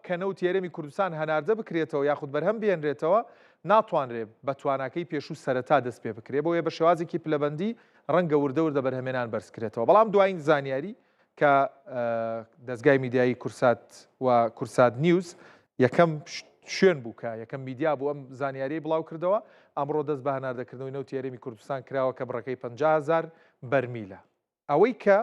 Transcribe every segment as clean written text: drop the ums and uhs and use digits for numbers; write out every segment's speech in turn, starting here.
کە نەوت یاریێمی کوردستان هەناردە بکرێتەوە یاخود بەرهەم بێنرێتەوە ناتوانرێت بە تواناکەی پێشوو سەرەتا دەست پێ بکرێت بۆیە بە شێوازێکی پلەبەندی ڕەنگە وردە بەرهەمێنان بەرزکرێتەوە. بەڵام دوایین زانیاری کە دەستگای میدیایی کورسات و کورسات نیوز یەکەم شوێن بوو کە یەکەم میدیا بوو ئەم زانیاری بڵاو کردەوە ئەمڕۆ دەست بە هەناردەکردنەوەی نەوت یاریێمی کوردستان کراوە کە بڕەکەی 50,000 بەرمیلە. ئەوەی کە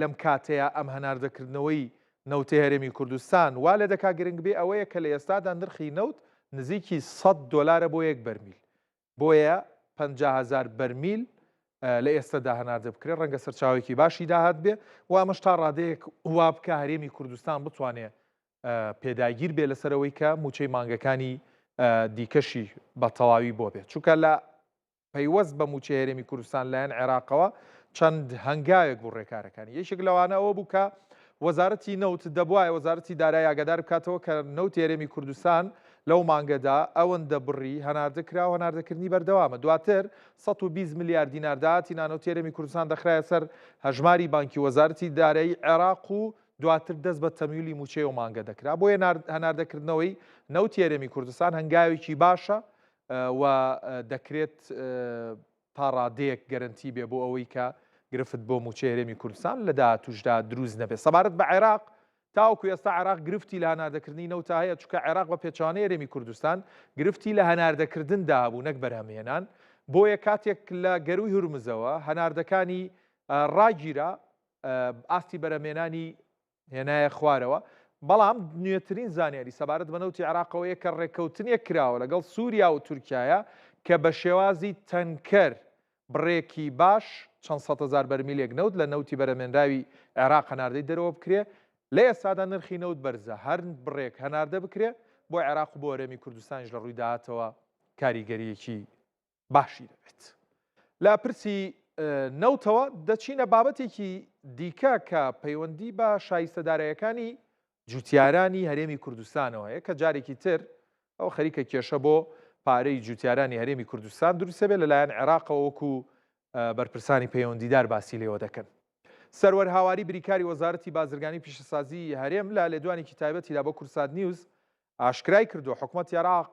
لەم کاتەیە ئەم هەناردەکردنەوەی نەوتە هەرێمی کوردستان وا لە دەکا گرنگ بێ ئەوەیە کە لە ئێستادا نرخی نەوت نزیکی $100 بۆ یەک بەرمیل بۆیە 50,000 بەرمیل لە ئێستادا هەناردە بکرێت ڕەنگە سەرچاوێکی باشی داهات بێ و ئەمەش تا ڕادەیەک وا بکە هەرێمی کوردستان بتوانێت پێداگیر بێ لەسەرەوەی کە موچەی مانگەکانی دیکەشی بە تەواوی بۆ بێت چونکە لە پەیوەست بە موچەی هەرێمی کوردستان لایەن عێراقەوە چەند هەنگاوێک بوو ڕێکارەکانی یەکێک لەوانە ئەوە بوو کە وەزارەتی نەوت دەبوایە وەزارەتی دارایی ئاگادار بکاتەوە کە نەوت هەرێمی کوردستان لەو مانگەدا ئەوەندە بڕی هەناردە کرا و هەناردەکردنی بەردەوامە دواتر 120 میلیارد دینار داهاتی نانەوت هەرێمی کوردستان دەخرایە سەر هەژماری بانکی وەزارەتی دارایی عێراق و دواتر دەست بە تەمیلی موچەی و مانگە دەکرا بۆیە هەناردەکردنەوەی نەوت هەرێمی کوردستان هەنگاوێکی باشە و دەکرێت تا ڕادەیەک گەرنتی بێ بۆ ئەوەی کە گرفت بۆ موچەی هەرێمی کوردستان لە داهاتووشدا دروست نەبێت. سەبارەت بە عێراق تاوەکو ئێستا عێراق گرفتی لە هەناردەکردنی نەوتە هەیە چونکە عێراق بە پێچوانەی هەرێمی کوردستان گرفتی لە هەناردەکردندا هەبوو نەک بەرهەمهێنان بۆیە کاتێک لە گەروی هورمزەوە هەناردەکانی ڕاگیرا ئاستی بەرهەمهێنانی هێنایە خوارەوە بەڵام نوێترین زانیاری سەبارەت بە نەوتی عێراقەوەیە کە ڕێکەوتنێک کراوە لەگەڵ سووریا و تورکایە کە بە شێوازی تەنکەر بڕێکی باش چەند 100,000 بەرمیلێک نەوت لە نەوتی بەرهەمهێنراوی عێراق هەناردەی دەرەوە بکرێ لە ئێستادا نرخی نەوت بەرزە هەر بڕێک هەناردە بکرێ بۆ عێراق و بۆ هەرێمی کوردستانیش لە ڕووی داهاتەوە کاریگەریەکی باشی دەبێت. لە پرسی نەوتەوە دەچینە بابەتێکی دیکە کە پەیوەندی بە شایستەدارایەکانی جوتیارانی هەرێمی کوردستانەوە هەیە کە جارێکی تر ئەو خەریکە کێشە بۆ پارەی جوتیارانی هەرێمی کوردستان دروستە بێت لەلایەن عێراقەوە وەکو بەرپرسانی پەیوەندیدار باسی لێوە دەکەن. سەروەر هاواری بریکاری وەزارەتی بازرگانی پیشەسازی هەرێم لە لێدوانێکی تایبەتیدا بۆ کورسات نیوز ئاشکرای کردو حکوومەتی عێراق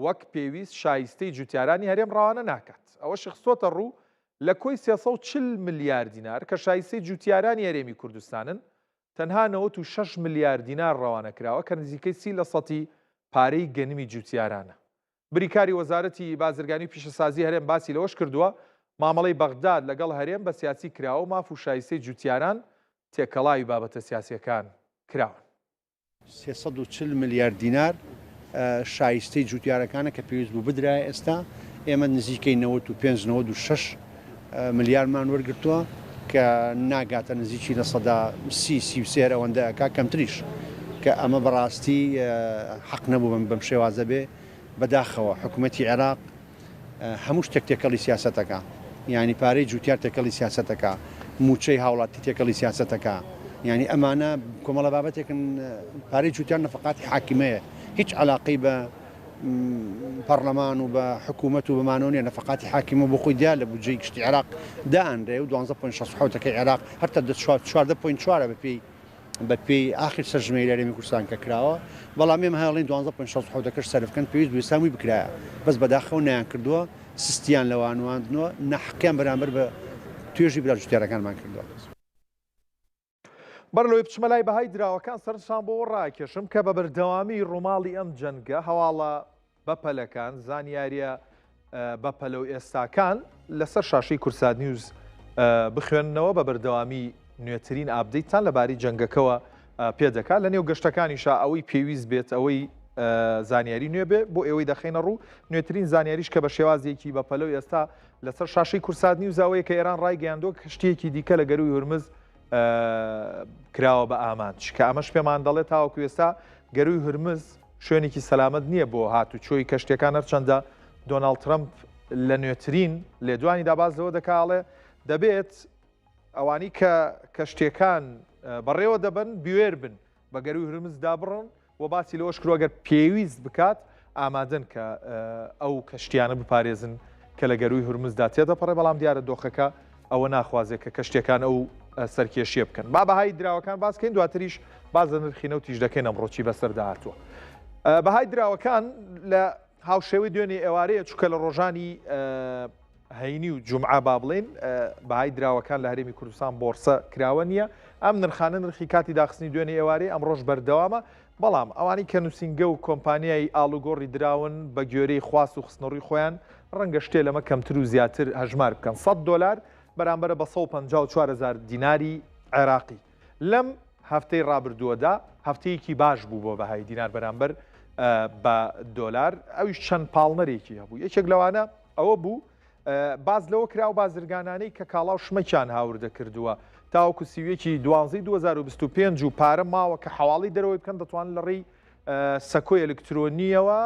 وەک پێویست شایستەی جوتیارانی هەرێم ڕەوانە ناکات. ئەوە شخصۆتە ڕوو لە کۆی 340 میلیارد دینار کە شایستەی جوتیارانی هەرێمی کوردستانن تەنها 96 میلیارد دینار ڕەوانە کراوە کە نزیکەی 30% پارەی گەنمی جوتیارانە. بریکاری وەزارەتی بازرگانی پیشەسازی هەرێم باسی لەوەش کردووە مامەڵەی بەغداد لەگەڵ هەرێم بە سیاسی کراوە و ماف و شایستەی جوتیاران تێکەڵاوی بابەتە سیاسیەکان کراون. 340 میلیارد دینار شایستەی جوتیارەکانە کە پێویست بوو بدرایە ئێستا ئێمە نزیکەی 95-96 میلیاردمان وەرگرتووە کە ناگاتە نزیکی لە 130-33 ئەوەندەکە کەمتریش کە ئەمە بەڕاستی حەق نەبوو بەم شێوازە بێ بەداخەوە حکوومەتی عێراق هەموو شتێک تێکەڵی سیاسەتەکە یعنی پارەی جوتیار تێکەڵی سیاسەتەکە موچەی هاوڵاتی تێکەڵی سیاسەتەکە یعنی ئەمانە کۆمەڵە بابەتێکن پارەی جوتیار نەفقاتی حاکمەیە هیچ علاقەی بە پەرلەمان و بە حکوومەت و بەمانۆنیە نەفقاتی حاکمە بۆ خۆی دا لە بودجەی گشتی عێراق دائەنرێ و 12.6 عێراق هەرتا 14.4 بە پێی ئاخر سەرژمەی هەرێمی کوردستان کە کراوە بەڵام ئێمە هەڵین 12.6 سەرفکەن پێویست بووی سامی بکرایە بەس بەداخەوە نەیان کردووە سستیان لەوانواندنەوە نەحقیان بەرامبەر بە توێژی برا جوتیارەکانمان کردووە. بەرلەوەی بچمە لای بەهای دراوەکان سەرنجتان بۆ ڕاکێشم کە بە بەردەوامی ڕووماڵی ئەم جەنگە هەواڵە بەپەلەکان زانیاریە بەپەلە و ئێستاکان لەسەر شاشەی کورسات نیوز بخوێننەوە بە بەردەوامی نوێترین ئابدەیتان لەباری جەنگەکەوە پێدەکات لە نێو گەشتەکانیشا ئەوەی پێویست بێت ئەوەی زانیاری نوێ بێ بۆ ئێوەی دەخینە ڕوو نوێترین زانیاریش کە بە شێوازێکی بەپەلە و ئێستا لەسەر شاشەی کورسات نیوزەوەی کە ئێران ڕایگەیاندووە کەشتیەکی دیکە لە گەروی هورمز کراوە بە ئامان چکە ئەمەش پێمان دەڵێت تاوەکو ئێستا گەروی هورمز شوێنێکی سەلامەت نییە بۆ هاتوچۆی کەشتەکان هەرچەندە دۆناڵد ترەمپ لە نوێترین لێدوانی داباز لەوە دەکاڵێ دەبێت ئەوانی کە کەشتەکان بەڕێوە دەبن بوێر بن بە گەروی هورمز دابڕن و باسی لەوەش کرۆ ئەگەر پێویست بکات ئامادەن کە ئەو کەشتیانە بپارێزن کە لە گەروی هورمزدا تێدەپەڕێ بەڵام دیارە دۆخەکە ئەوە ناخوازێت کە کەشتەکان ئەو سەرکێشیە بکەن با بەهای دراوەکان باسکەین دواتریش باز لە نرخی نەوتیش دەکەین ئەمڕۆکی بەسەردا هاتووە بەهای دراوەکان لە هاوشێوەی دوێنێ ئێوارەیە چووکە لە ڕۆژانی هەینی و جومعە با بڵێن بەهای دراوەکان لە هەرێمی کوردستان بۆرسە کراوە نییە ئەم نرخانە نرخی کاتی داخستنی دوێنێ ئێوارەی ئەمڕۆژ بەردەوامە بەڵام ئەوانی کە نووسینگە و کۆمپانیای ئاڵوگۆڕی دراون بە گوێرەی خواست و خستنەڕووی خۆیان ڕەنگە شتێ لەمە کەمتر و زیاتر هەژمار بکەن $100 بەرامبەرە بە 154,000 دیناری عێراقی لەم هەفتەی ڕابردووەدا هەفتەیەکی باش بوو بۆ بەهای دینار بەرامبەر بە دۆلار ئەویش چەند پاڵمەرێکی هەبوو یەکێک لەوانە ئەوە بوو باز لەوە کرا و بازرگانانەی کە کاڵاو شمەکیان هاوردە کردووە تاوەکو سیوێکی 2025 و پارە ماوە کە حواڵی دەرەوەی بکەن دەتوانن لە ڕێی سەکۆی ئەلکترۆنیەوە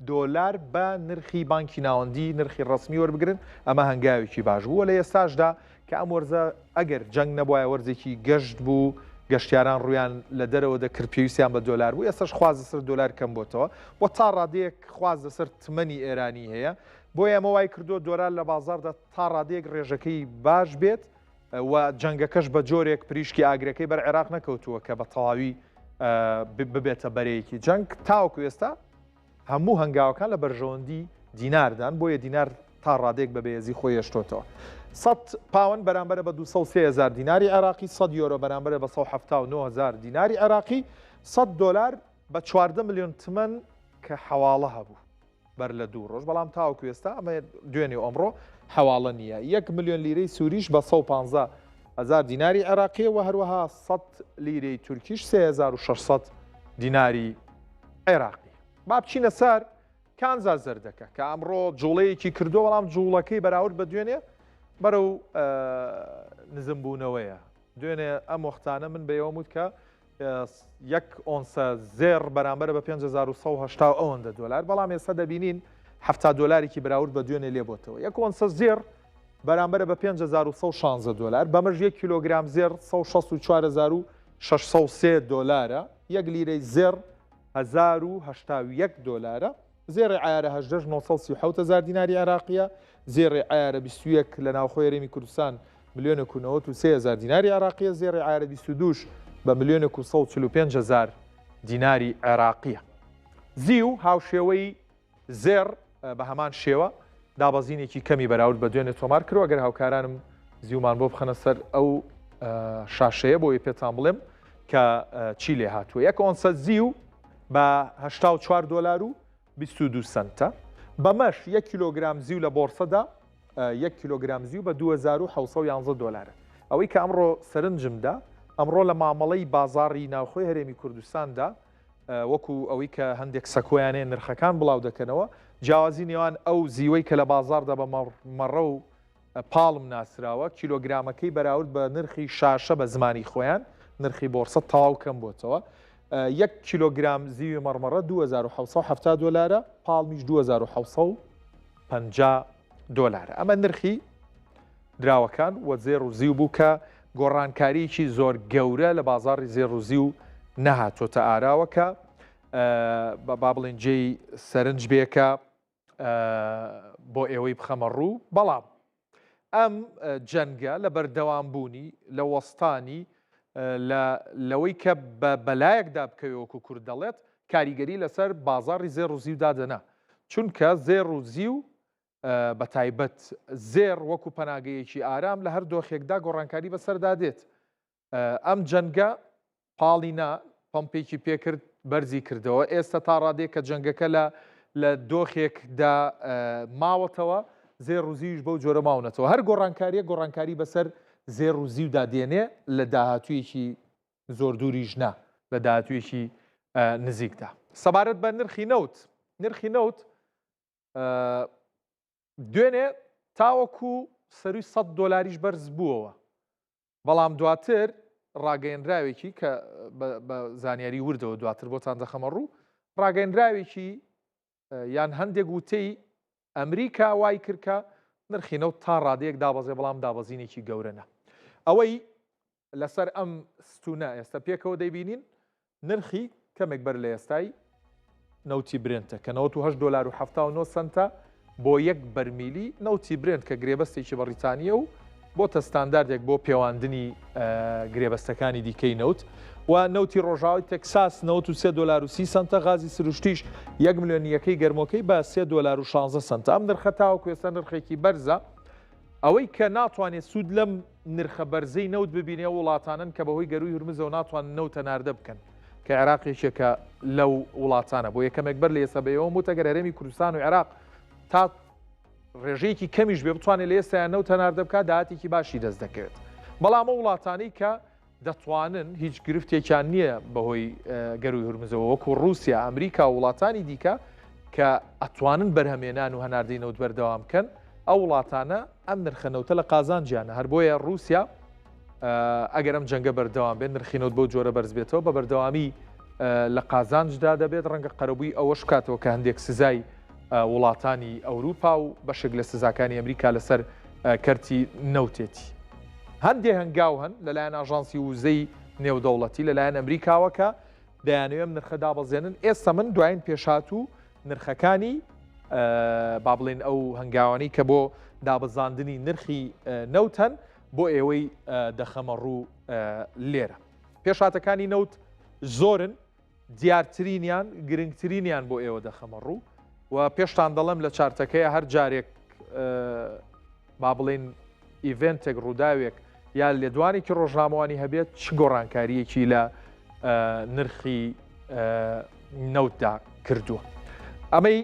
دۆلار بە نرخی بانکی ناوەندی نرخی ڕسمی وەربگرن ئەمە هەنگاوێکی باش بووە لە ئێستاشدا کە ئەم وەرزە ئەگەر جەنگ نەبووایە وەرزێکی گەشت بوو گەشتیاران ڕویان لە دەرەوە دەکرد پێویستیان بە دۆلار بوو ئێستاش خوازە سەر دۆلار کەم بۆتەوە بۆ تا ڕادەیەک خوازە سەر تمەنی ئێرانی هەیە بۆ ئێمە وای کردو دۆلار لە بازاردا تا ڕادەیەک ڕێژەکەی باش بێت و جەنگەکەش بە جۆرێک پریشکی ئاگرەکەی بەر عێراق نەکەوتووە کە بە تەواوی ببێتە بەرەیەکی جەنگ تاوەکو ئێستا هەموو هەنگاوەکان لە بەرژەوەندی دیناردان بۆیە دینار تا ڕادێک بە بەهێزی خۆی هێشتۆتەوە 100 پاوەند بەرامبەرە بە 203,000 دیناری عێراقی 100 یۆرۆ بەرامبەرە بە 179,000 دیناری عێراقی $100 بە 14 ملیۆن تمەن کە حەواڵە هەبوو بەر لە دوو ڕۆژ بەڵام تاوەکو ئێستا ئەمە دوێنێ ئەمڕۆ حەواڵە نییە 1 ملیۆن لیرەی سووریش بە 115,000 دیناری عێراقی و هەروەها 100 لیرەی تورکیش 3,600 دیناری عێراقی با بچینە سەر کانزا زەردەکە کە ئەمڕۆ جوڵەیەکی کردو بەڵام جوڵەکەی بەراورد بە دوێنێ بەرەو نزمبوونەوەیە دوێنێ ئەم وەختانە من بەیەوە وت کە 1 ئۆنسە زێر بەرامبەرە بە 5,180 ئەوەندە دۆلار بەڵام ئێستا دەبینین $70 بەراورد بە دوێنێ لێبۆتەوە 1 ئۆنسە زێر بەرامبەرە بە 5,116 دۆلار بەمەژ 1 کیلۆگرام زێر 164,603 دۆلارە 1 لیرەی زێر 1,081 دۆلارە زێڕی عیارە 937,000 دیناری عێراقیە زێڕی عیارە 21 لە ناوخۆی هەرێمی کوردستان 1,93,000 دیناری عێراقیە زێڕی عیارە 22 بە 1,145,000 دیناری عێراقیە زیو هاوشێوەی زێر بە هەمان شێوە دابەزینێکی کەمی بەراورد بە دوێنێ تۆمار کردوە ئەگەر هاوکارانم زیومان بۆ بخەنە سەر ئەو شاشەیە بۆی پێتان بڵێم کە چی لێ هاتووە 1 ئۆنسە زیو بە $84.22 بەمەش 1 کیلۆگرام زیو لە بۆرسەدا 1 کیلۆگرام زیو بە $2,711 ئەوەی کە ئەمڕۆ سەرنجمدا ئەمڕۆ لە مامەڵەی بازاڕی ناوخۆی هەرێمی کوردستاندا وەکو ئەوەی کە هەندێک سەکۆیانەیە نرخەکان بڵاو دەکەنەوە جیاوازی نێوان ئەو زیوەی کە لە بازاردا بە مەڕە و پاڵم ناسراوە کیلۆگرامەکەی بەراورد بە نرخی شاشە بە زمانی خۆیان نرخی بۆرسە تەواو کەم بۆتەوە 1 کیلۆگرام زیوی مەڕمەڕە $2,770 پاڵمیش $2,650 ئەمە نرخی دراوەکان وە زێر و زیو بوو کە گۆڕانکاریی زۆر گەورە لە بازاڕی زێر و زیو نەهاتۆتە ئاراوەکە با بڵێن جێی سەرنج بێکە بۆ ئێوەی بخەمە ڕوو بەڵام ئەم جەنگە لە بەردەوامبوونی لە وەستانی لەوەی کە بە بەلایەکدا بکەوێوەکو کورد دەڵێت کاریگەری لەسەر بازاڕی زێر و زیو دادەنا چونکە زێر و زیو بە تایبەت زێر وەکو پەناگەیەکی ئارام لە هەر دۆخێکدا گۆڕانکاری بەسەردادێت ئەم جەنگە پاڵینا پەمپێکی پێکرد بەرزی کردەوە ئێستا تا ڕادێک کە جەنگەکە لە دۆخێکدا ماوەتەوە زێر و زیوش بەو جۆرە ماونەتەوە هەر گۆڕانکاریە گۆڕانکاری بەسەر زێر و زیودا دێنێ لە داهاتوویەکی زۆر دووریش نا لە داهاتوویەکی نزیکدا سەبارەت بە نرخی نەوت دوێنێ تاوەکو سەروی $100 بەرز بووەوە بەڵام دواتر ڕاگەیەنراوێکی کە بە زانیاری وردەوە دواتر بۆتان دەخەمە ڕوو ڕاگەیەنراوێکی یان هەندێک وتەی ئەمریکا وای کردکە نرخی نەوت تا ڕادەیەک دابەزێ بەڵام دابەزینێکی گەورەنە ئەوەی لەسەر ئەم ستونە ئێستا پێکەوە دەیبینین نرخی کەمێک بەر لە ئێستای نەوتی برنتە کە $98.79 بۆ 1 بەرمیلی نەوتی برنت کە گرێبەستێکی بەریتانیە و بۆتە ستانداردێک بۆ پێوانندنی گرێبەستەکانی دیکەی نەوت و نەوتی ڕۆژاوی تەکساس 93 دلار و 30 سنتە، غازی سروشتیش 1 ملیۆنیەکەی گەرمۆکەی بە 3 دلار و 16 سنتە. ئەم نرخە تاوەکو ئێستا نرخێکی بەرزە، ئەوەی کە ناتوانێت سوود لەم نرخە بەرزەی نەوت ببینێ وڵاتانن کە بەهۆی گەروی هورمزەوە ناتوان نەوتە ناردە بکەن کە عێراقێکێکە لەو وڵاتانە بۆ یەکەمێک بەر لە ئێستا بەیەوە وتەگەر هەرێمی کوردستان و عێراق تا ڕێژەیەکی کەمیش بێ بتوانێت لە ئێستایان نەوتە ناردە بکات داهاتێکی باشی دەست دەکەوێت. بەڵام ئەو وڵاتانەی کە دەتوانن هیچ گرفتێکیان نییە بەهۆی گەروی هورمزەوە وەکو رووسیا، ئەمریکا و وڵاتانی دیکە کە ئەتوانن بەرهەمێنان و هەناردەی نەوت بەردەوام بکەن، ئەو وڵاتانە ئەم نرخەنەوتە لە قازانجیانە. هەر بۆیە رووسیا ئەگەر ئەم جەنگە بەردەوام بێت نرخینەوت بۆ جۆرە بەرز بێتەوە بە بەردەوامی لە قازانجدا دەبێت ڕەنگە قەرەبووی ئەوەش بکاتەوە کە هەندێک سزای وڵاتانی ئەوروپا و بەشێک لە سزاکانی ئەمریکا لەسەر کەرتی نەوتێتی. هەندێک هەنگاو هەن لەلایەن ئاژانسی وزەی نێودەوڵەتی لەلایەن ئەمریکاوەکە دەیانەوێت نرخە دابەزێنن. ئێستا من دوایین پێشهاتوو نرخەکانی با بڵێن ئەو هەنگاوانی کە بۆ دابەزاندنی نرخی نەوتەن بۆ ئێوەی دەخەمە ڕوو لێرە. پێشهاتەکانی نەوت زۆرن، دیارترینیان گرنگترینیان بۆ ئێوە دەخەمە ڕوو و پێشتان دەڵێم لە چارتەکەیە هەر جارێک با بڵێن ئیڤنتێک ڕووداوێک یا لێدوانێکی ڕۆژنامەوانی هەبێت چ گۆڕانکاریەکی لە نرخی نەوتدا کردووە. ئەمەی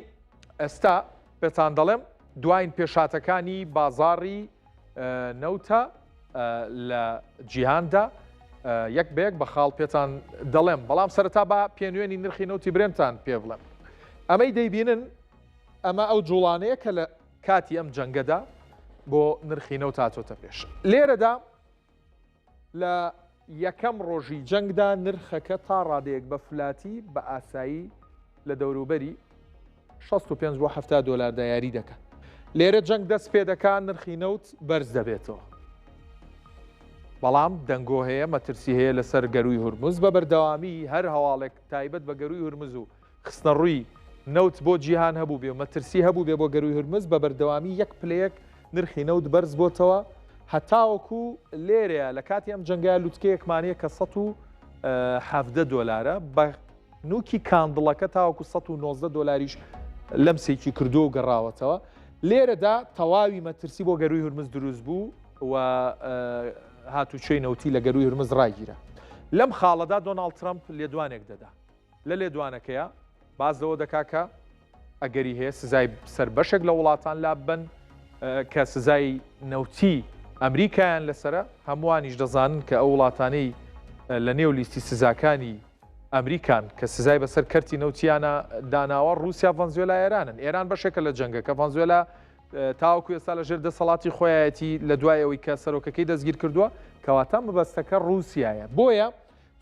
ئێستا پێتان دەڵێم دوایین پێشاتەکانی بازاڕی نەوتە لە جیهاندا یەک بەیەک بە خاڵ پێتان دەڵێم، بەڵام سەرەتا بە پێنوێنی نرخی نەوتی برێنتان پێ بڵێم. ئەمەی دەیبینن ئەمە ئەو جوڵانەیە کە لە کاتی ئەم جەنگەدا بۆ نرخی نەوت هاتۆتە پێش. لێرەدا لە یەکەم ڕۆژی جەنگدا نرخەکە تا ڕادەیەک بە فلاتی بە ئاسایی لە دەوروبەری 65 بۆ 70 دلار دایاری دەکات. لێرە جەنگ دەست پێ دەکات نرخی نەوت بەرز دەبێتەوە. بەڵام دەنگۆ هەیە، مەترسی هەیە لەسەر گەروی هورمز بە بەردەوامی هەر هەواڵێک تایبەت بە گەروی هورمز و خستنە ڕووی نەوت بۆ جیهان هەبوو بێ و مەترسی هەبوو بێ بۆ گەروی هورمز بە بەردەوامی یەک پلەیەک نرخی نەوت بەرز بۆتەوە هەتاوەکو لێرەیە لە کاتی ئەم جەنگای لوتکەیەکمانەیە کە 170 دلارە بە نوکی کاندڵەکە تاوەکو 119 دلاریش لەمسێکی کردو و گەڕاوەتەوە. لێرەدا تەواوی مەترسی بۆ گەروی هورمز دروست بوو و هاتوچۆی نەوتی لە گەروی هورمز ڕاگیرە. لەم خاڵەدا دۆناڵد ترامپ لێدوانێک دەدا. لە لێدوانەکەیە باز لەوە دەکا کە ئەگەری هەیە سزای سەر بەشێک لە وڵاتان لابن کە سزای نەوتی ئەمریکایان لەسرە، هەمووانیش دەزانن کە ئەو وڵاتانەی لە نێو لیستی سزاکانی ئەمریکان کە سزای بەسەر کەرتی نەوتیانە داناوە رووسیا، ڤەنزوێلا، ئێرانن. ئێران بەشێکە لە جەنگەکە، ڤەنزوێلا تاوەکو ئێستا لە ژێر دەسەڵاتی خۆیەتی لە دوای ئەوەی کە سەرۆکەکەی دەستگیر کردووە کەواتە مەبەستەکە رووسیایە. بۆیە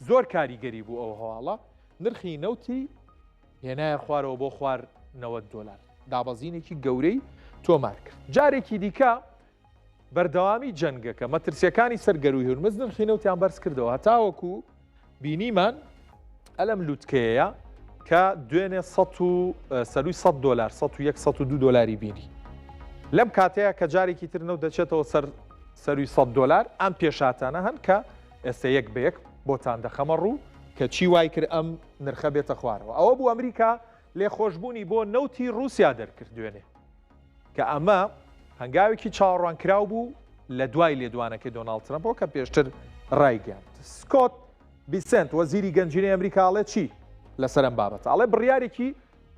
زۆر کاریگەری بوو ئەو هەواڵە نرخی نەوتی هێنایە خوارەوە بۆ خوار 90 دلار. دابەزینێکی گەورەی تۆمار کرد. جارێکی دیکە بەردەوامی جەنگەکە مەترسیەکانی سەر گەروی هورمز نرخی نەوتیان بەرز کردەوە هەتاوەکو بینیمان ئەلەم لوتکەیە کە دوێنێ 100 دلار 102 دلاری بینی. لەم کاتەیە کە جارێکی تر نەوت دەچێتەوە سەروی 100 دلار ئەم پێشاتانە هەن کە ئێستا یەک بە یەک بۆتان دەخەمە ڕوو کە چی وای کرد ئەم نرخە بێتە خوارەوە. ئەوە بوو ئەمریکا لێخۆشببوونی بۆ نەوتی رووسیا دەرکرد دوێنێ کە ئەمە هەنگاوێکی چاوەڕوانکراو بوو لە دوای لێدوانەکەی دۆناڵد ترامپەوە کە پێشتر ڕایگەاند. سکۆت بیسنت وەزیری گەنجینەی ئەمریکاڵێ چی لەسەر ئەم بابەتە؟ ئەڵێ بڕیارێکی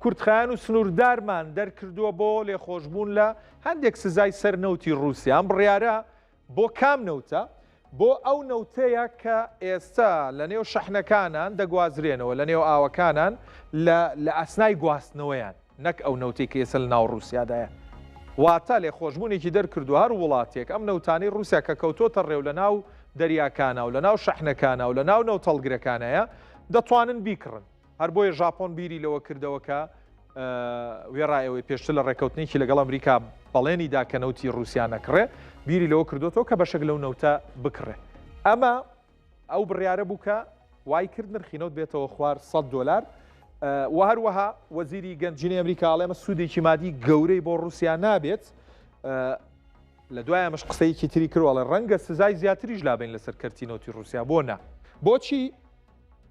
کورتخایان و سنووردارمان دەرکردووە بۆ لێخۆشببوون لە هەندێک سزای سەر نەوتی رووسیا. ئەم بڕیارە بۆ کام نەوتە؟ بۆ ئەو نەوتەیە کە ئێستا لە نێو شەحنەکانان دەگوازرێنەوە لە نێو ئاوەکانان لە ئەسنای گواستنەوەیان، نەک ئەو نەوتەی کە ئێستا لە ناو رووسیادایە. واتە لێخۆشببوونێکی دەرکردو هەر وڵاتێک ئەم نەوتانی رووسیا کە کەوتۆتە ڕێو لە ناو دەریاکانە و لە ناو شەحنەکانە و لە ناو نەوتەڵگرەکانەیە دەتوانن بیکڕن. هەر بۆیە ژاپۆن بیری لەوە کردەوە کە وێڕایەوەی پێشتر لە ڕێکەوتنێکی لەگەڵ ئەمریکا بەڵێنی دا کە نەوتی رووسیا نەکڕێ، بیری لەوە کردوەوە کە بەشێک لەو نەوتە بکڕێ. ئەمە ئەو بڕیارە بوو کە وای کرد نرخی نەوت بێتەوە خوار 100 دلار. و هەروەها وەزیری گەنجینەی ئەمریکا ئەڵێ ئەمە سوودێکی مادی گەورەی بۆ رووسیا نابێت لە دوایەمەش قسەیەکی تری کردوڵە ڕەنگە سزای زیاتریش لابین لەسەر کەرتینۆتی رووسیا بۆ نا بۆچی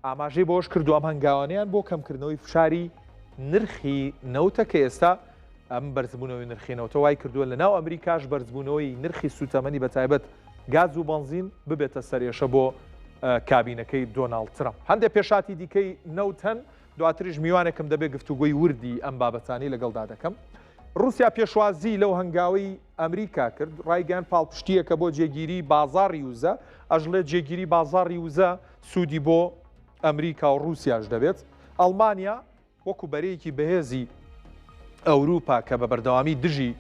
ئاماژەی بۆش کردو ئەم هەنگاوانیان بۆ کەمکردنەوەی فشاری نرخی نەوتە کە ئێستا ئەم بەرزبوونەوەی نرخی نەوتە وای کردووە لە ناو ئەمریکاش بەرزبوونەوەی نرخی سوتەمەنی بەتایبەت گاز و بنزین ببێتە سەرێشە بۆ کابینەکەی دۆناڵد ترامپ هەندێک پێشاتی دیکەی نەوتەن دواتریش میوانێکم دەبێت گفتوگۆی وردی ئەم بابەتانی لەگەڵدا دەکەم رووسیا پێشوازی لەو هەنگاوی ئەمریکا کرد ڕایگەیان پاڵپشتیەکە بۆ جێگیری بازاڕی وزە ئەژڵێت جێگیری بازاڕی وزە سوودی بۆ ئەمریکا و رووسیاش دەبێت ئەڵمانیا وەکو بەرەیەکی بەهێزی ئەوروپا کە بە بەردەوامی دژی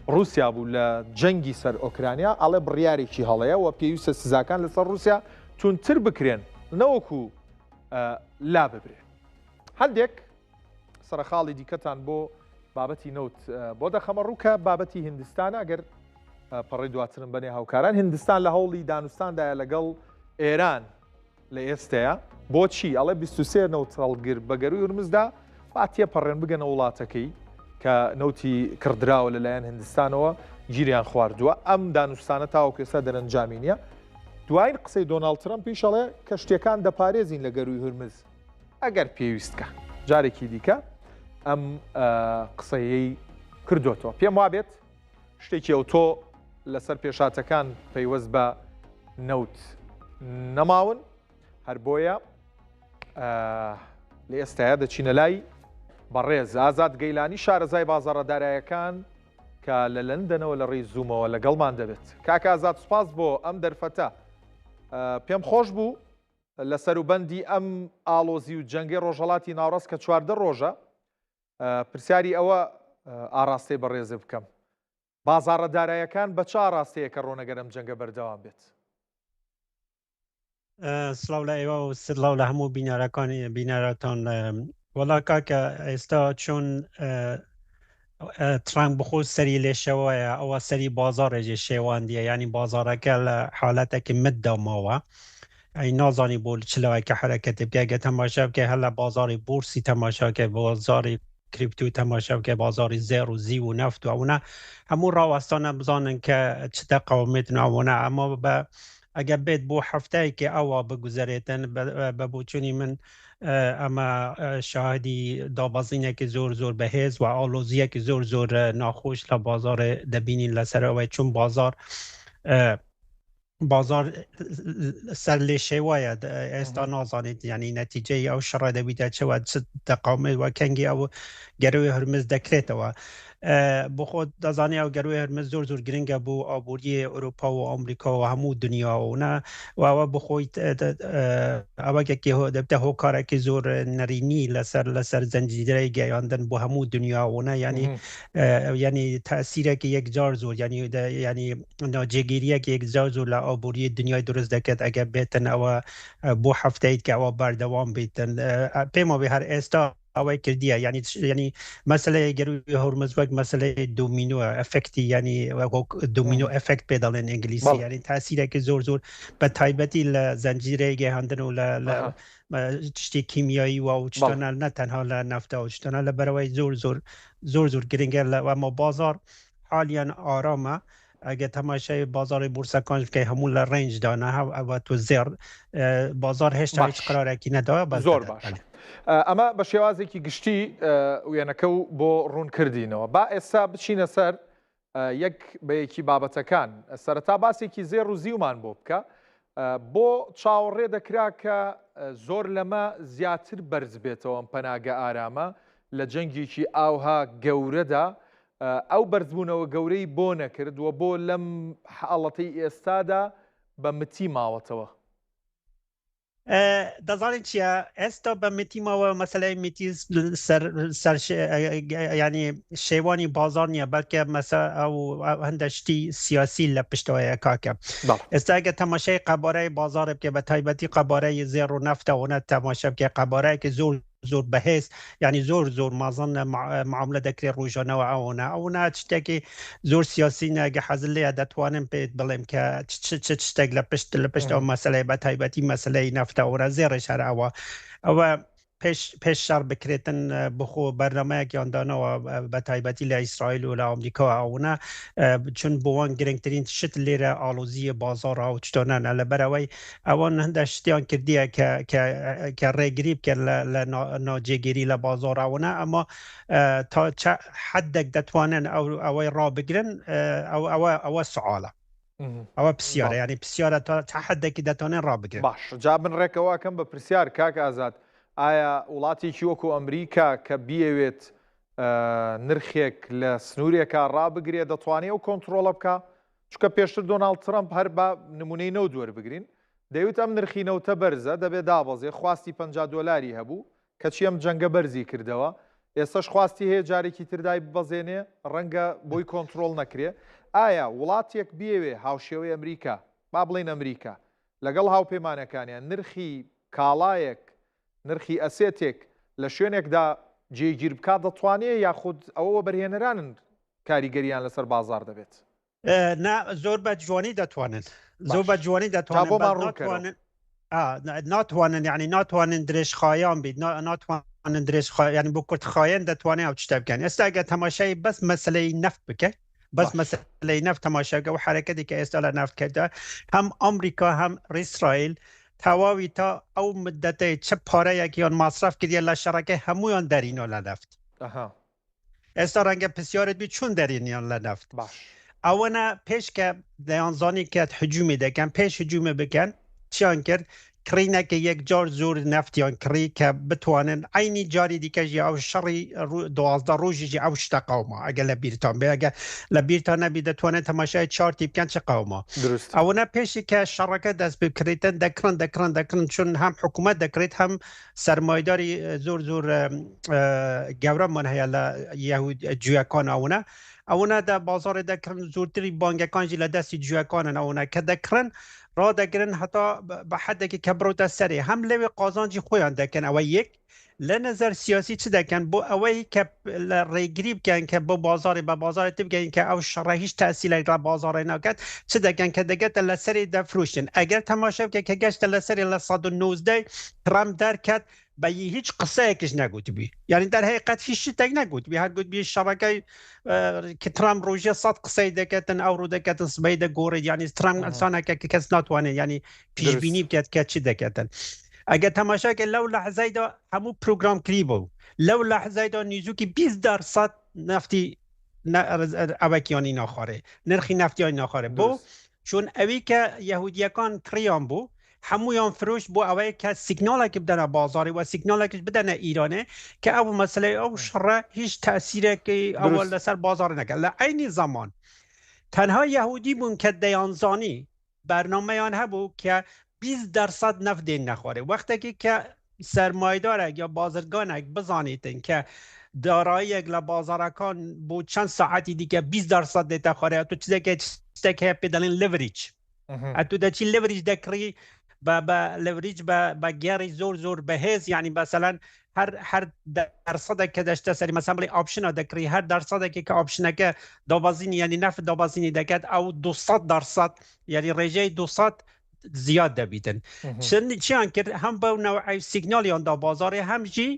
رووسیا بوو لە جەنگی سەر ئۆکرانیا ئەڵێ بڕیارێکی هەڵەیە و پێویستە سزاکان لەسەر رووسیا تونتر بکرێن نەوەکو لا ببرێن هەندێک سەرخاڵی دیکەتان بۆ بابەتی نەوت بۆ دەخەمە ڕووکە بابەتی هیندستان ئەگەر پەڕی دواترن بەنێ هاوکاران هیندستان لە هەوڵی دانوستاندایە لەگەڵ ئێران لە ئێستەیە بۆچی ئەڵێ 23 نەوت هەڵگر بە گەروی هورمزدا باتیە پەڕێن بگەنە وڵاتەکەی کە نەوتی کردراوە لەلایەن هیندستانەوە گیریان خواردووە ئەم دانوستانە تاوەکو ئێستا دەرەنجامی نییە دوایین قسەی دۆناڵد ترامپ پیشەڵێ کە شتێکان دەپارێزین لە گەروی هورمز ئەگەر پێویستکە جارێکی دیکە ئەم قسەیەی کردوتەوە پێم وابێت شتێکی ئەو تۆ لەسەر پێشاتەکان پەیوەست بە نەوت نەماون هەر بۆیە لە ئێستاە دەچینە لای بەڕێز ئازاد گەیلانی شارەزای بازاڕەدارایەکان کە لە لەندەنەوە لە ڕێی زوومەوە لەگەڵمان دەبێت کاکە ئازاد سوپاس بۆ ئەم دەرفەتە پێم خۆش بوو لە سەروبەندی ئەم ئاڵۆزی و جەنگی ڕۆژهەڵاتی ناوڕاست کە 14 ڕۆژە پرسیاری ئەوە ئاراستەی بەڕێزە بکەم بازاڕەدارایەکان بە چ ئاراستەیە کە ڕۆنەگەرم جەنگە بەردەوام بێت سلااو لە ئێوە و سلااو لە هەموو بینارەکانی بینارەتان وەڵا کاکە ئێستا چۆن ترامپ بخۆ سەری لێشەوەیە ئەوە سەری بازارێژێ شێواندیە ینی بازارەکە لە حالەتێکی مدداماوە ئەی نازانی بۆ چلەوەکە حرەکەتی بگە تەماشا بکە هەر لە بازاری بورسی تەماشاکە بازاری کریپتو تەماشا بکە بازاری زێر و زی و نەفت و ئەوە هەموو ڕاوەستانە بزانن کە چ دەقەومێتن ئەوەنە ئەمە بە ئەگە بێت بۆ هەفتەیەکی ئەوە بگوزارێتن بە بۆچوونی من ئەمە شاهدی دابەزینێکی زۆر زۆر بەهێز و ئالۆزیەکی زۆر زۆر ناخۆش لە بازارە دەبینین لەسەرەوەی چون بازار سەر لێشێوایە ئێستا نازانێت ینی نەتیجەی ئەو شەڕە دەبیتە چەوە دەقاومێت و کەنگی ئەو گەروی هەرمز دەکرێتەوە بۆ خۆ دەزانێ ئەو گەروی هەرمز زۆر زۆر گرنگە بۆ ئابووری ئەوروپا و ئەمریکا و هەموو دنیاوە ئەوە بخۆی ئەوەکێکی دەبتە هۆکارێکی زۆر نەرینی لەسەر زەنجیرەی گەیاندن بۆ هەموو دنیاوەە ینی تەسیرێکی یەکجار زۆر ینی ناجێگیریەکی یەکجار زۆر لە ئابووری دنیای دروست دەکات ئەگە بێتن ئەوە بۆ هەفتەیت کە ئەوە بەردەوام بێتن پێم وێ هەر ئێستا ئەوەی کردیە ینی مەسلەی گەروی هەورمز وەک مەسلەی دومینۆ ئەفکتی ینی دومینۆ ئەفکت پێ دەڵێن ئینگلیسی ینی تاسیرێکی زۆر زۆر بە تایبەتی لە زەنجیرەی گەیاندن و لە شتی کیمیایی و شتانە نەتەنها لە نەفتە و شتانە لە بەرەوەی زۆر زۆر گرنگە ئەمە بازار حالیان ئارامە ئەگە تەماشای بازاری بورسەکان بکەی هەموو لە ڕێنجدانە ئەوە تو زێر بازار هێشتا هیچ قرارێکی نەداوە بە زۆر باش ئەمە بە شێوازێکی گشتی وێنەکە و بۆ ڕوونکردینەوە با ئێستا بچینە سەر یەک بەیەکی بابەتەکان سەرەتا باسێکی زێر و زیومان بۆ بکە بۆ چاوەڕێ دەکرا کە زۆر لەمە زیاتر بەرز بێتەوە ئەم پەناگە ئارامە لە جەنگێکی ئاوها گەورەدا ئەو بەرزبوونەوە گەورەی بۆ نەکردووە بۆ لەم حاڵەتەی ئێستادا بە متی ماوەتەوە دەزانێت چیە ئێستا بە متیمەوە مەسلەی میتی ینی شێوانی بازار نییە بەڵکە مەسە ئەو هەندە شتی سیاسی لە پشتەوەیە کاکە ئێستا ئەگە تەماشای قەبارەی بازارە بکە بە تایبەتی قەبارەی زێر و نەفتەوەنە تەماشا بکە قەبارەیەکی زۆر بەهێز ینی زۆر مازن معاملە دەکرێت ڕۆژانەوە ئەوە شتێکی زۆر سیاسی نەگە حەزل لێە دەتوانم پێت بڵێم کە شتێک لە پشت ئەو مەسلەی بە تایبەتی مەسلەی نەفتەوەرە زێڕش هەر ئەوە پێش شەڕ بکرێتن بخۆ بەرنامەیەکیان داناوە بە تایبەتی لە ئیسرائیل و لە ئەمریکا ئەوە چون بۆوان گرنگترین شت لێرە ئاڵۆزیە بازاڕا و شتۆنانە لەبەرەوەی ئەوان هەندە شتیان کردیە کە ڕێگری بکرد لە ناجێگیری لە بازاڕاوەە ئەمە تا چه حدێک دەتوانن ئەوەی ڕابگرن ئەوە سوالە ئەوە پرسیارە ینی پرسیارە تا حدێکی دەتوانێن ڕابگرن. باش جا بنڕێکەوەکەم بە پرسیار کاک ئازاد ئایا وڵاتێکی وەکو ئەمریکا کە بیەوێت نرخێک لە سنوورێکە ڕابگرێت دەتوانێت و کۆنتترۆلە بکە چکە پێشتر دۆناڵد ترامپ هەر بە نمونەی نەوت وەربگرین دەیوت ئەم نرخی نەوتە بەرزە دەبێت دابەزێ خواستی $50 هەبوو کەچی ئەم جەنگە بەرزی کردەوە ئێستاش خواستی هەیە جارێکی تردای ببەزێنێ ڕەنگە بۆی کۆنتترۆل نەکرێ. ئایا وڵاتێک بیەوێ هاوشێوەی ئەمریکا با بڵین ئەمریکا لەگەڵ هاوپەیمانەکانیان نرخی کاڵایەک نرخی ئەسێتێک لە شوێنێکدا جێگیر بکات دەتوانێت یاخود ئەوە بەرهێنەرانن کاریگەریان لەسەر بازار دەبێت؟ زۆر بە جوانی دەتوانن زۆر بە جوانی دەتوانن ناتوانن یعنی ناتوانن درێژخایان بیت ناتوانن درێژخای ینی بۆ کورتخایەن دەتوانێت ئەو شتە بکەن. ئێستا ئەگە تەماشای بەس مەسلەی نەفت بکە بەس مەسلەی نەفت تەماشاکە و حرەکەتی کە ئێستا لە نەفت کردە هەم ئەمریکا هەم ئیسرائیل تەواوی تا ئەو مدەتەی چه پارەیەکیان ماصرف کردیە لە شەڕەکەی هەمویان دەرینەوە لە نەفت. ئێستا ڕەنگە پرسیارت بیت چۆن دەرینیان لە نەفت. ئەوەنە پێش کە دەیانزانی کات حجومی دەکەن پێش حجومە بکەن چیان کرد کرینەکە یەک جار زۆر نەفتیان کڕی کە بتوانن عینی جاری دیکەژی ئەو شەڕی 12 ڕۆژیژی ئەو شتە قەومە ئەگە لە بیرتان بێگە لە بیرتان نەبی دەتوانێت تەماشای چارتی بکەن چه قەومە ئەوەنە پێشی کە شەڕەکە دەست بکرێتن دەکڕن چون هەم حکوومەت دەکرێت هەم سەرمایداری زۆر گەورەمان هەیە لە یەهود جویەکان ئەوەنە دا بازارێ دەکردن زۆرتری بانگەکانجی لە دەستی جویەکانن ئەوەنە کە دەکڕن ڕادەگرن هەتا بە حدێکی کە بڕۆتە سەرێ هەم لەوێ قازانجی خۆیان دەکەن ئەوە یەک لە نەزەر سیاسی چ دەکەن بۆ ئەوەی کە لە ڕێگری بکەن کە بۆ بازاری بە بازارێت بگەین کە ئەو شەڕە هیچ تاسیلێک لە بازارێ ناکات چ دەکەن کە دەگەتە لە سەری دەفرۆشن ئەگەر تەماشا بکە کە گەشتە لە سەری لە 1990 ترامپ دەرکات بە هیچ قسەیەکش نەگوتبی یعنی دەرهەیقەت هیچ شتێک نەگوتبی هەرگوتبی شەڕەکەی کە ترامپ ڕۆژە 100 قسەی دەکەتن ئەوڕۆ دەکەتن سبەی دەگۆڕێت یعنی ترامپ ئەسانەکە کە کەس ناتوانێت ینی پیشبینی بکات کە چی دەکەتن. ئەگە تەماشاکە لەو لەحزایدا هەموو پروگرام کری بوو لەو لەحزایدا نزووکی 20% نفتی ئەوەکیانی ناخوارێ نرخی نفتیانی ناخوارێ بۆ چون ئەوی کە یەهودیەکان کریان بوو هەمویان فرۆش بۆ ئەوەیە کە سیگنالێکی بدەنە بازاری و سیگنالێکش بدەنە ئیرانێ کە ئەو مەسلەی ئەو شەڕە هیچ تاسیرێکی ئەوە لەسەر بازار نەکە لە عینی زەمان تەنها یەهودی بوون کە دەیانزانی بەرنامەیان هەبوو کە 20% نفت دێن نەخوارێ وەختێکی کە سەرمایدارێک یا بازرگانێک بزانیتن کە داراییەک لە بازارەکان بۆ چەند ساعتی دیکە 20% دێتە خوارێ تو چیزێک هەیە پێ دەڵێن لڤریج ئەتو دەچی لڤریج دەکڕی بە لڤریج بە گێڕی زۆر بەهێز یعنی بەسەلەن هەر دەرسەدێک کە دەشتە سەری مەسەڵەن بڵێ ئاپشنە دەکڕی هەر دەرسەدێکی کە ئاپشنەکە دابەزینی یعنی نەفت دابەزینی دەکات ئەو 200% یعنی ڕێژەی 200 زیاد دەبیتن چیان کرد هەم بەو نەوعی سیگنالیاندا بازارێ هەمژی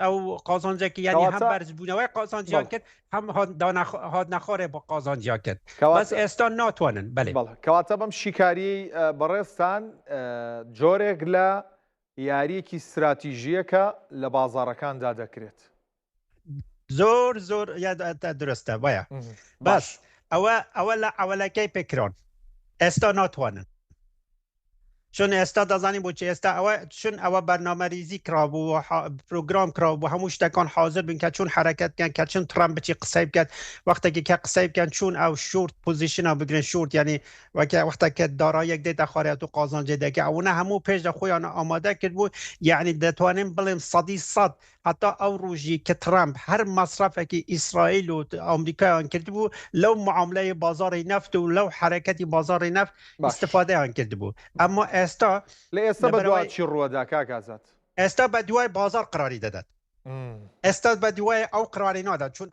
ئەو قازانجێکی یعنی هەم بەرزبوونەوەی قازانجیان کرد هەم هات نەخۆرێ بۆ قازانجیا کرد بەس ئێستا ناتوانن بەێ کەواتە بەم شیکاری بەڕێستان جۆرێک لە یاریەکی استراتیژیەکە لە بازارەکاندا دەکرێت زۆر درستە وایە بەس ئەوە لە ئەوەلەکەی پێکران ئێستا ناتوانن چون ئێستا دەزانین بۆ چی ئێستا ئەوە چون ئەوە بەرنامەریزی کرابوو پرۆگرام کرابوو هەموو شتەکان حاضر بن کە چون حرەکەتکەن کە چون ترامپ بچی قسەی بکات وەختێکی کە قسەی بکەن چون ئەو شورت پۆزیشنە بگرن شورت یعنی وەختێکە داراییەک دێتە خوارێت و قازانجێ دەکە ئەوە هەموو پێش لە خۆیان ئامادە کرد بوو یعنی دەتوانین بڵێم 100% حتا ئەو ڕۆژی کە ترامپ هەر مەصرفێکی ئیسرائیل و ئەمریکایان کرد بوو لەو معاملەی بازاری نەفت و لەو حرەکەتی بازاری نەفت استفادەیان کرد بوو ئەمما ئێستا لە ئێستا بە دوای چی ڕووەدا کاک ئازاد ئێستا بە دوای بازار قراری دەدات ئێستا بە دوای ئەو قراری نادات چون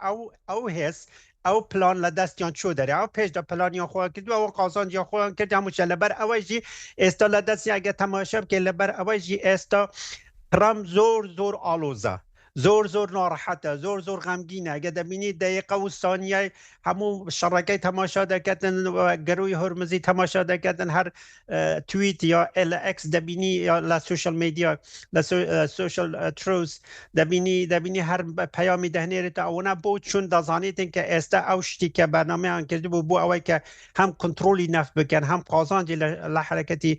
ئەو هێز ئەو پلان لە دەستیان چۆ دەرێ ئەو پێش دە پلانیان خۆیان کردووە ئەوە قازانجیان خۆیان کرد هەمووچە لەبەر ئەوەیژی ئێستا لە دەستی ئەگە تەماشا بکەین لەبەر ئەوەیژی ئێستا ترامپ زۆر ئالۆزە زۆر ناڕەحەتە زۆر غەمگینە ئەگە دەبینی دقیقە و سانیای هەموو شەڕەکەی تەماشا دەکەن گەروی هورمزی تەماشا دەکەن هەر تویت یا LX دەبینی یا لە سوشل میدیا لە سوشل تروث دەبینی هەر پەیامی دەهنێرێتە ئەوەنە بۆ چون دەزانێتن کە ئێستا ئەو شتی کە بەرنامەیان کردبوو بۆ ئەوەی کە هەم کنترۆلی نەفت بکەن هەم قازانجی لە حرەکەتی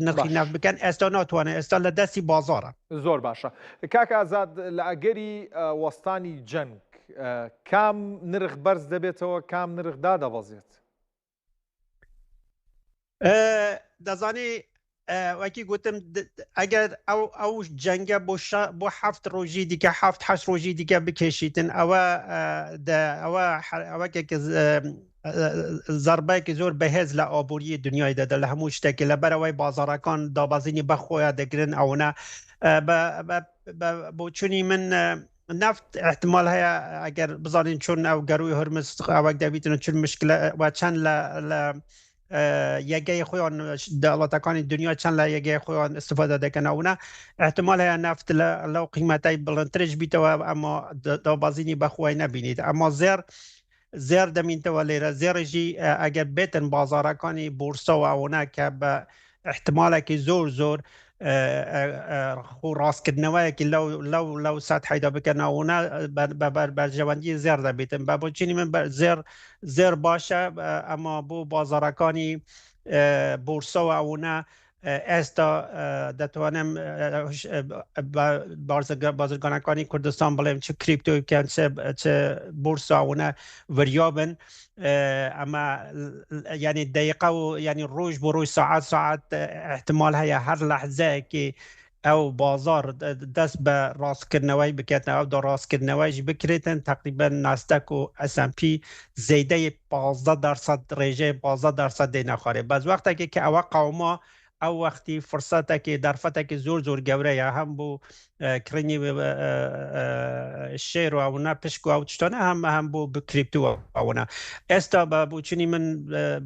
نرخی نەفت بکەن ئێستا ناتوانێت ئێستا لە دەستی بازارە. زۆر باشە کاک ئازاد لە ئەگەری وەستانی جەنگ کام نرخ بەرز دەبێتەوە کام نرخ دادەبەزێت؟ دەزانی وەکی گوتم ئەگەر ئەو جەنگە بۆ 7 ڕۆژی دیکە 7 ڕۆژی دیکە بکێشیتن ئەوەکێک زەربەیەکی زۆر بەهێز لە ئابووری دنیای دەدا لە هەموو شتێکی لەبەرەوەی بازاڕەکان دابەزینی بەخۆیان دەگرن ئەوەنە بۆ چونی من نفت احتمال هەیە ئەگەر بزانین چۆن ئەو گەروی هورمز ئەوەک دەبیتن چون مشکلە و چەند لە یەگەی خۆیان دەوڵەتەکانی دنیا چەند لە یەگەی خۆیان استفاده دەکەنەوەە احتمال هەیە نفت لەو قیمەتای بڵندترش بیتەوە ئەمە دابەزینی بەخۆی نبینیت ئەمە زێر دەمینتەوە لێرە زێڕژی ئەگەر بێتن بازارەکانی بورسەوە ئەوەنە کە بە احتمالێکی زۆر ڕاستکردنەوەیەکی لەو سات حیدا بکەنەوەە بەرژەوەندی زێر دەبێتن بە بۆچینی من زێر باشە ئەمە بۆ بازارەکانی بورسەوە ئەوەنە ئێستا دەتوانم بازرگانەکانی کوردستان بڵێم چه کریپتۆکەن چه بورساونە وریابن ئەمە ینی دقیقە و ینی ڕۆژ بۆ ڕۆژ ساعت احتمال هەیە هەر لەحزەیەکی ئەو بازار دەست بە ڕاستکردنەوەی بکێتە ئەو دە ڕاستکردنەوەیش بکرێتن تقریبا ناستەک و S&P زەیدەی 15% ڕێژەی 15% دێنەخوارێ بەس وەختێکی کە ئەوە قەوما ئەو وەختی فرسەتێکی دەرفەتێکی زۆر گەورەیە هەم بوو کڕینی شێر و ئەوە پشک و ئەو شتانە هەم بوو بکریپتووە ئەوەنە ئێستا بە بوچنی من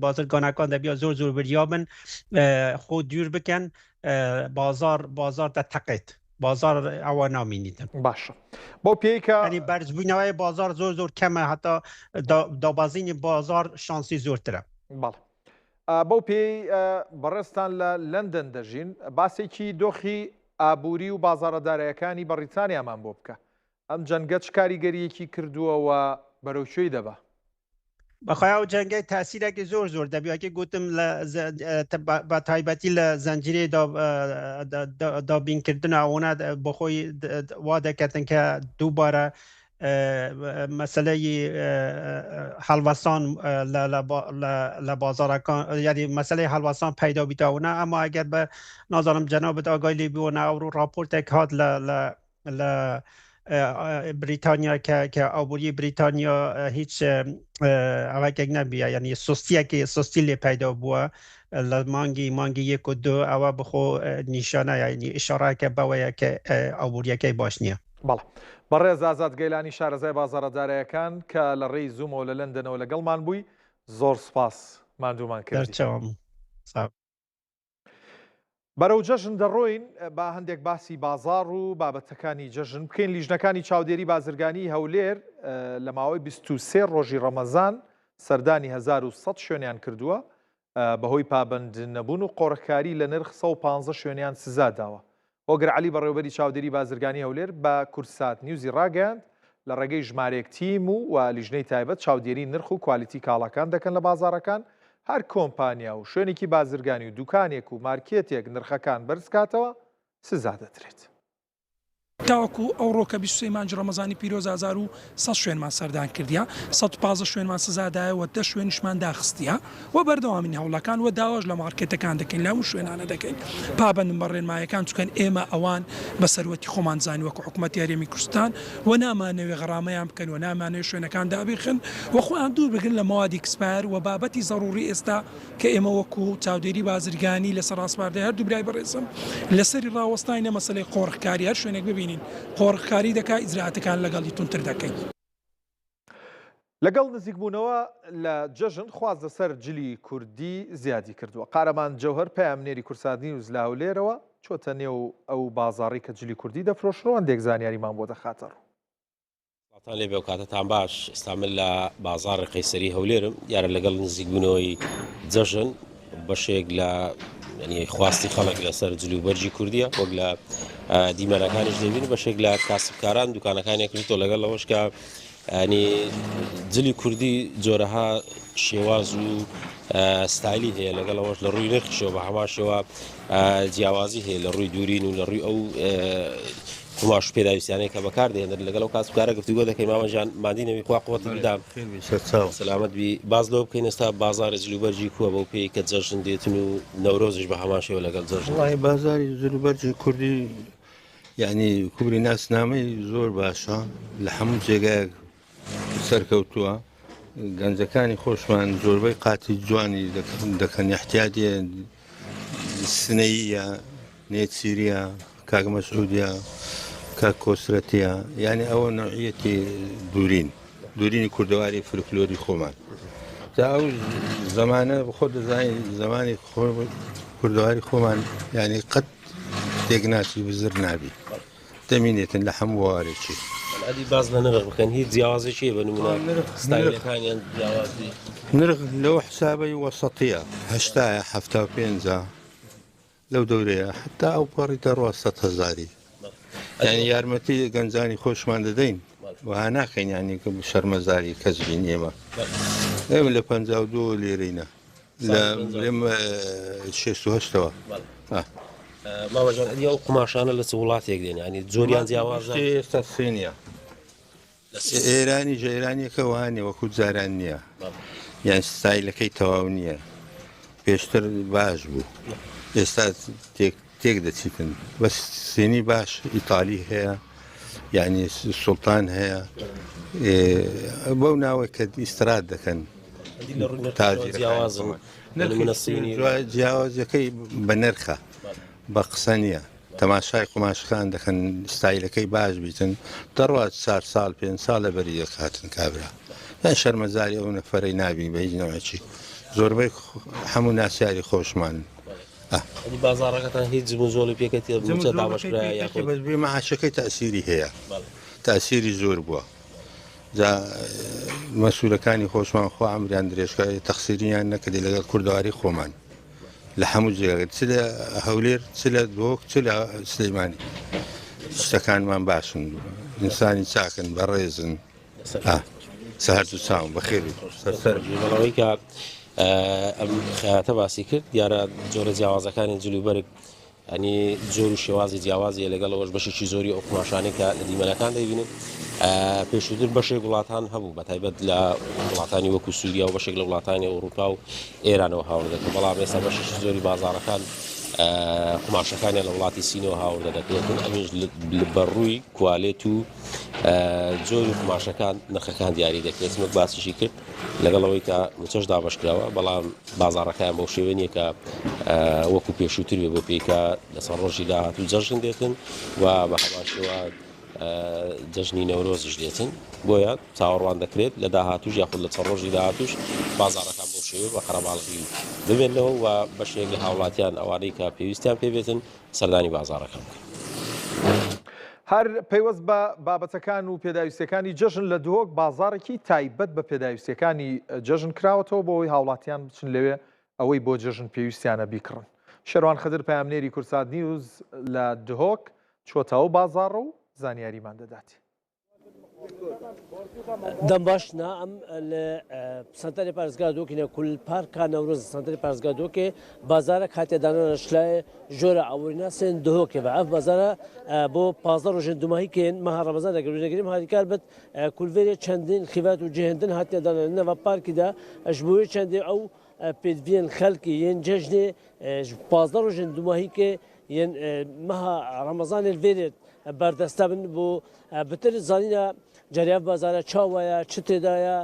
بازرگانەکان دەبیە زۆر بریابن خۆ دوور بکەن بازار دەتەقێت بازار ئەوە نامینیتن باشە بۆ پێیکە بەرزبوونەوەی بازار زۆر کەمە هەتا دابازینی بازار شانسی زۆرترە. بەڵێ بەو پێی بەڕێستان لە لەندەن دەژین باسێکی دۆخی ئابووری و بازاڕەدارایەکانی بەریتانیامان بۆ بکە ئەم جەنگە چ کاریگەریەکی کردووەوە بەرەوشوی دەبا بەخۆی ئەو جەنگەی تاسیرێکی زۆر دەبیەکی گوتم بە تایبەتی لە زەنجیرەی دابینکردن ئەوەنە بۆ خۆی وا دەکەن کە دووبارە مەسلەی هەڵوەسان لە بازارەکان یعنی مەسلەی هەڵوەسان پەیدا بیتەوەە ئەمە ئەگەر بە نازانم جەنابەت ئاگای لێ بووە ئەو راپۆرتێک هات لە بریتانیا کە ئابووری بریتانیا هیچ ئەوەکێک نەبیە یعنی سوستی لێ پەیدا بووە لە مانگی 1 و 2 ئەوە بخۆ نیشانە یعنی ئیشارەکە بەوەیە کە ئابووریەکەی باش نییە. بەڵێ بەڕێز ئازاد گەیلانی شارەزای بازاڕەدارایەکان کە لە ڕێی زوومەوە لە لەندەنەوە لەگەڵمان بووی زۆر سپاس ماندوومان کرد. بەرەو جەژن دەڕۆین با هەندێک باسی بازار و بابەتەکانی جەژن بکەین لیژنەکانی چاودێری بازرگانی هەولێر لە ماوەی 23 ڕۆژی ڕەمەزان سەردانی 1100 شوێنیان کردووە بەهۆی پابند نەبوون و قۆڕکاری لە نرخ 115 شوێنیان سزا داوە. هۆگر عەلی بەڕێوەبەری چاودێری بازرگانی هەولێر بە کورسات نیوزی ڕاگەیاند لە ڕێگەی ژمارەیەک تیم و لیژنەی تایبەت چاودێری نرخ و کوالیتی کاڵەکان دەکەن لە بازارەکان هەر کۆمپانیا و شوێنێکی بازرگانی و دوکانێک و مارکێتێک نرخەکان بەرز کاتەوە سزا دەدرێت. تاوەکو ئەو ڕۆکە 23 مانگی ڕەمەزانی پیرۆز 1100 شوێنمان سەردان کردیا 115 شوێنمان سزادایەوە 10 شوێنیشمان داخستیە و بەردەوامین هەوڵەکان و داواش لە مارکێتەکان دەکەین لەموو شوێنانە دەکەین پابەندم بە ڕێنمایەکان چکەن ئێمە ئەوان بە سەروەتی خۆمان زانی وەکو حکوومەتی هەرێمی کوردستان و نامانەوێ غەڕامەیان بکەن و نامانەوێ شوێنەکان دابیخن و خۆیان دوور بگرن لە مەوادی کسپار و بابەتی زەڕوری ئێستا کە ئێمە وەکو چاودێری بازرگانی لەسەر ڕاستپاردەی هەردوو برای بەڕێزم لەسەری ڕاوەستاینە مەسەلەی قۆڕکاری هەر شوێنێک ببینین قۆڕکاری دەکا ئیجراعاتەکان لەگەڵی تونتر دەکەین. لەگەڵ نزیکبوونەوە لە جەژن خوازدە سەر جلی کوردی زیادی کردووە. قارەمان جەوهەر پەیامنێری کورسات نیوز لە هەولێرەوە چۆتە نێو ئەو بازاڕی کە جلی کوردی دەفرۆشنەوە هەندێک زانیاریمان بۆ دەخاتە ڕوو. تان لێ بێ و کاتتان باش ئێستا من لە بازاڕی قەیسەری هەولێرم دیارە لەگەڵ نزیکبوونەوەی جەژن بەشێک لە خواستی خەڵک لەسەر جلوبەرجی کوردیە وەک لە دیمەنەکانیش دەبین بەشێک لە کاسبکاران دوکانەکانی کردیتەوە لەگەڵ لەوەش کە جلی کوردی جۆرەها شێواز و ستایلی هەیە لەگەڵەوەش لە ڕووی نرخشەوە بە هەماشەوە جیاوازی هەیە لە ڕووی دوورین و لە ڕووی ئەو قماش پێداویستیانەیە کە بەکاردێنێت لەگەڵ ئەو کاسبکارە گفتوگۆ دەکەین مامەجان مادینەوەی خوا قووەت بدام سەلامەت بی باز لەوە بکەین ئێستا بازاری جلوبەرجی کووە بەو پێی کە جەژن دێتن و نەورۆزش بە هەمان شێوە لەگەڵ جەژن. وڵی بازاری جلوبەرجی کوردی یعنی کوبری ناسنامەی زۆر باشە لە هەموو جێگایەک سەرکەوتووە گەنجەکانی خۆشمان زۆربەی قاتی جوانی دەکەن احتیاجی سنەیە نێچیریە کاک مەسعودیە کاک کۆسرەتیە یعنی ئەوە نوعیەتی دوورینی کوردەواری فلکلۆری خۆمان تا ئەو زمانە بخۆ دەزانین زمانی کوردەواری خۆمان یعنی قەت تێکناسی بزر نابی دەمینێتن لە هەموو وارێکی ئەدی باز لە نرخ بکەن هیچ جیاوازێکی بە نمونە ستایلەکانیان جیاوازی نرخ لەو حسابەی وەسەتیە هەشتایە هەفتا پێنجە لەو دەورەیە حتا ئەو پەڕی دەڕوە 100,000 یعنی یارمەتی گەنجانی خۆشمان دەدەین وها ناکەین یانی کە شەرمەزاری کەسبین ئێمە ئێمە لە 52 لێرەینە لێم 68ەوە مامەجان ئەدی ئەو قماشانە لە چ وڵاتێک دێن ینی جۆریان جیاوازە ئێستا سێنیە ئێرانی ژێرانیەکە وانێ وەکو جاران نییە یان ستایلەکەی تەواو نییە پێشتر باش بوو ئێستا تێک دەچیتن بە سێنی باش ئیتالی هەیە یعنی سوڵتان هەیە بەو ناوە کە ئیسترات دەکەن جیاوازن جیاوازەکەی بە نرخە بە قسە نییە تەماشای قماشخان دەکەن ستایلەکەی باش بیتن دەڕوات 4 ساڵ 5 ساڵە بەری دەکاتن کابرا یان شەرمەزاری ئەو نەفەرەی نابی بە هیچ نەوەچی زۆربەی هەموو ناسیاری خۆشمان بازارەکەتان هیچ زموزۆڵی پێکەتی بێ مەعاشەکەی تاسیری هەیە تاسیری زۆر بووە مەسوولەکانی خۆشمان خۆ ئەمریان درێژکاری تەخسیریان نەکردی لەگەڵ کوردەواری خۆمان لە هەموو جێگەت چ لە هەولێر چ لە دۆک چ لە سلەیمانی شتەکانمان باشن ئینسانی چاکن بەڕێزن سەهەر و چاوم بەخێر بەڵەوەی کە ئەم خەیاتە باسی کرد دیارە جۆرە جیاوازەکانی جلوبەرگ ئەنی جۆر و شێوازی جیاوازی لەگەڵەوەش بەشێکی زۆری ئەو قماشانەی کە لە دیمەنەکان دەبینن پێشووتر بەشێک وڵاتان هەبوو بە تایبەت لە وڵاتانی وەکو سووریا و بەشێک لە وڵاتانی ئەوروپا و ئێرانەوە هاوڕ دەکەن بەڵام ئێستا بەشێکی زۆری بازارەکان قماشەکانیان لە وڵاتی سینەوە هاوڕ دەکرێتن ئەمیش بەڕووی کوالێت و جۆری قماشەکان نرخەکان دیاری دەکرێت وەک باسیشی کرد لەگەڵەوەی کە موچەش دابەشکراوە بەڵام بازارەکەیان بەو شێوە نیە کە وەکو پێشووتر بێ بۆ پێیکە لەسەر ڕۆژی داهاتوو جەژن دێتن و بە هەماشەوە جەژنی نەورۆزش دێتن بۆیە چاوەڕوان دەکرێت لە داهاتوش یاخود لە چەند ڕۆژی داهاتوش بازارەکان بۆ شێوە بە خەرەباڵغی ببێنەوە و بەشێک لە هاوڵاتیان ئەوانەی کە پێویستیان پێبێتن سەردانی بازارەکان هەر پەیوەست بە بابەتەکان و پێداویستەکانی جەژن لە دۆک بازارێکی تایبەت بە پێداویستەکانی جەژن کراوەتەوە بۆ ئەوەی هاوڵاتیان بچن لەوێ ئەوەی بۆ جەژن پێویستیانە بیکڕن. شەروان خەدر پەیامنێری کورسات نیوز لە دهۆک چۆتەوە بازاڕ و زانیاریمان دەداتی. دەم باشنا ئەم لە سنتەری پارێزگا دۆکینە کول پارکا نەورۆز سنتەری پارێزگا دۆکێ بازارە کاتێدانە شلای ژۆرە ئەورینا سێن دهۆکێ بە ئەف بازارە بۆ 15 ڕۆژێن دوماهیکێن مەها ڕەمەزان دەگەڕێگریم هاریکار بێت کولڤێرێ چەندین خیڤات و جێهێندن هاتێدانە نەوە پارکیدا ئەشبووی چەندێ ئەو پێدڤێن خەلکی یەن جەژنێ 15 ڕۆژێن دوماهیکێ یەن مەها ڕەمەزانێ vêrێت بەردەستا بن بۆ بتر زانینە جریان بازارە چاوایە چ تێدایە